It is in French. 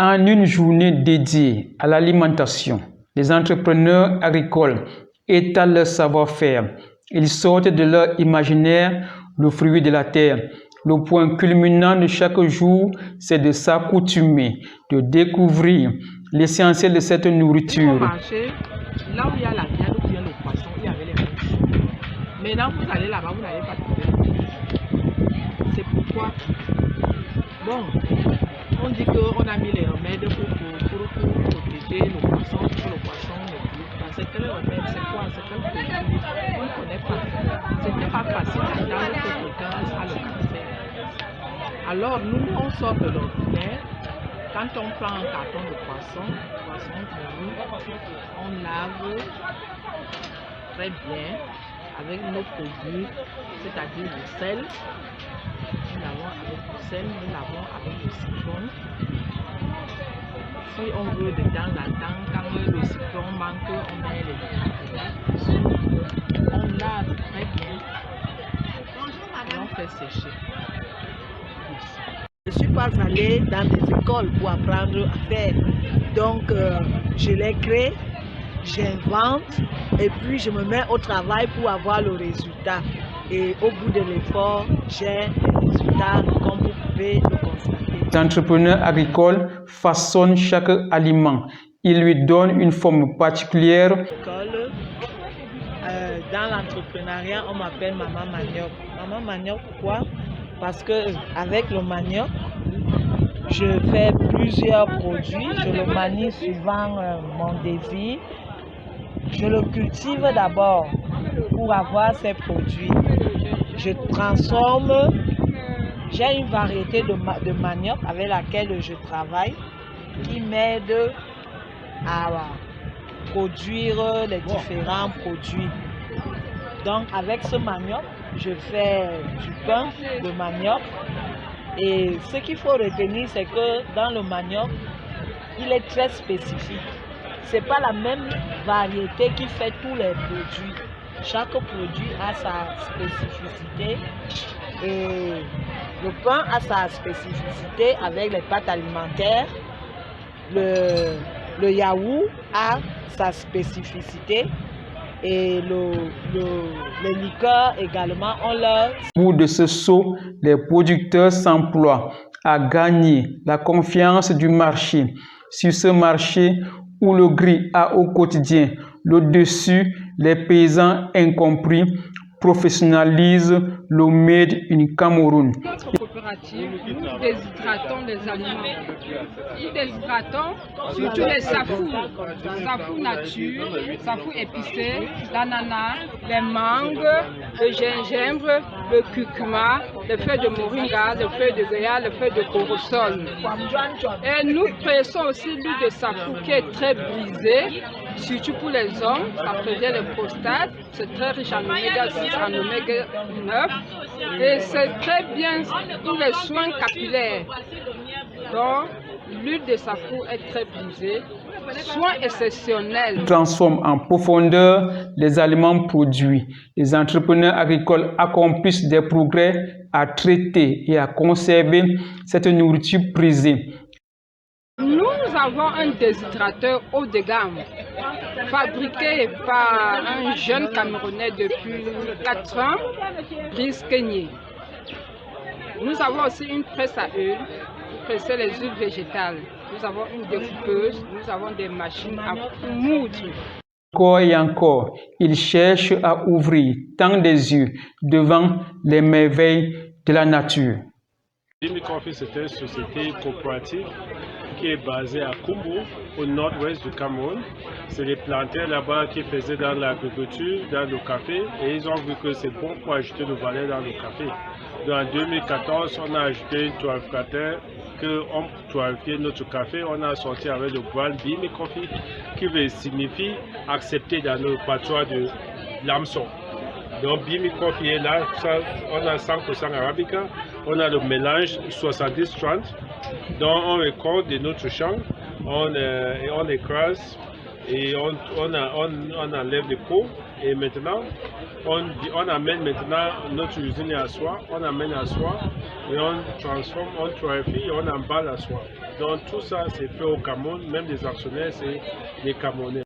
En une journée dédiée à l'alimentation, les entrepreneurs agricoles étalent leur savoir-faire. Ils sortent de leur imaginaire le fruit de la terre. Le point culminant de chaque jour, c'est de s'accoutumer, de découvrir l'essentiel de cette nourriture. Marché, là où il y a la viande, où il y a le poisson, il y avait les mouches. Maintenant, vous allez là-bas, vous n'allez pas trouver les mouches. C'est pourquoi, bon, on dit qu'on a mis les remèdes pour protéger le poisson, pour le poisson, c'est que le remède, c'est quoi? C'est quel produit? On ne connaît pas. Ce n'est pas facile d'entendre que quelqu'un a le cancer. Alors, nous, on sort de l'ordinaire. Quand on prend un carton de poisson cru, on lave très bien avec nos produits, c'est-à-dire le sel. Nous lavons avec le sel, nous lavons avec le citron. Si on veut de temps en temps, quand le citron manque, on met les on lave très bien et on fait sécher. Je ne suis pas allée dans des écoles pour apprendre à faire. Donc, je les crée, j'invente et puis je me mets au travail pour avoir le résultat. Et au bout de l'effort, j'ai les résultats comme vous pouvez le constater. Les entrepreneurs agricoles façonnent chaque aliment. Ils lui donnent une forme particulière. Dans l'entrepreneuriat, on m'appelle Maman Manioc. Maman Manioc, pourquoi? Parce que avec le manioc, je fais plusieurs produits. Je le manie suivant mon désir. Je le cultive d'abord pour avoir ces produits. Je transforme. J'ai une variété de manioc avec laquelle je travaille qui m'aide à produire les différents produits. Donc avec ce manioc, je fais du pain de manioc. Et ce qu'il faut retenir, c'est que dans le manioc, il est très spécifique. Ce n'est pas la même variété qui fait tous les produits. Chaque produit a sa spécificité. Et le pain a sa spécificité avec les pâtes alimentaires. Le yaourt a sa spécificité. Et les liqueurs également ont leur... Au bout de ce saut, les producteurs s'emploient à gagner la confiance du marché. Sur ce marché où le gris a au quotidien le dessus, les paysans incompris professionnalisent le Made in Cameroun. Notre coopérative, nous déshydratons les aliments. Nous déshydratons surtout les safous nature, safou épicé, l'ananas, les mangues, le gingembre, le curcuma, les feuilles de moringa, les feuilles de goya, les feuilles de corosol. Et nous pressons aussi l'huile de safou qui est très brisée, surtout pour les hommes, ça prévient les prostates, c'est très riche en oméga 6, en oméga 9 et c'est très bien pour les soins capillaires. Donc l'huile de safou est très brisée, soin exceptionnel. Transforme en profondeur les aliments produits. Les entrepreneurs agricoles accomplissent des progrès à traiter et à conserver cette nourriture prisée. Nous avons un déshydrateur haut de gamme, fabriqué par un jeune Camerounais depuis 4 ans, Brice Kenyé. Nous avons aussi une presse à huile pour presser les huiles végétales. Nous avons une découpeuse, nous avons des machines à moudre. Encore et encore, ils cherchent à ouvrir tant des yeux devant les merveilles de la nature. Bimi Coffee, c'est une société coopérative qui est basée à Kumbu, au nord-ouest du Cameroun. C'est les planteurs là-bas qui faisaient dans l'agriculture, dans le café, et ils ont vu que c'est bon pour ajouter de valeur dans le café. Donc en 2014, on a ajouté une torréficateur qu'on torréfie notre café. On a sorti avec le brand Bimi Coffee qui signifie accepter dans le patois de l'hameçon. Donc Bimi Coffee est là, on a 100% Arabica, on a le mélange 70-30, donc on récolte de notre champ, on écrase et on enlève les peaux et maintenant on amène maintenant notre usine à soie, on amène à soie et on transforme, on torréfie et on emballe à soie. Donc tout ça c'est fait au Cameroun, même les actionnaires c'est les Camerounais.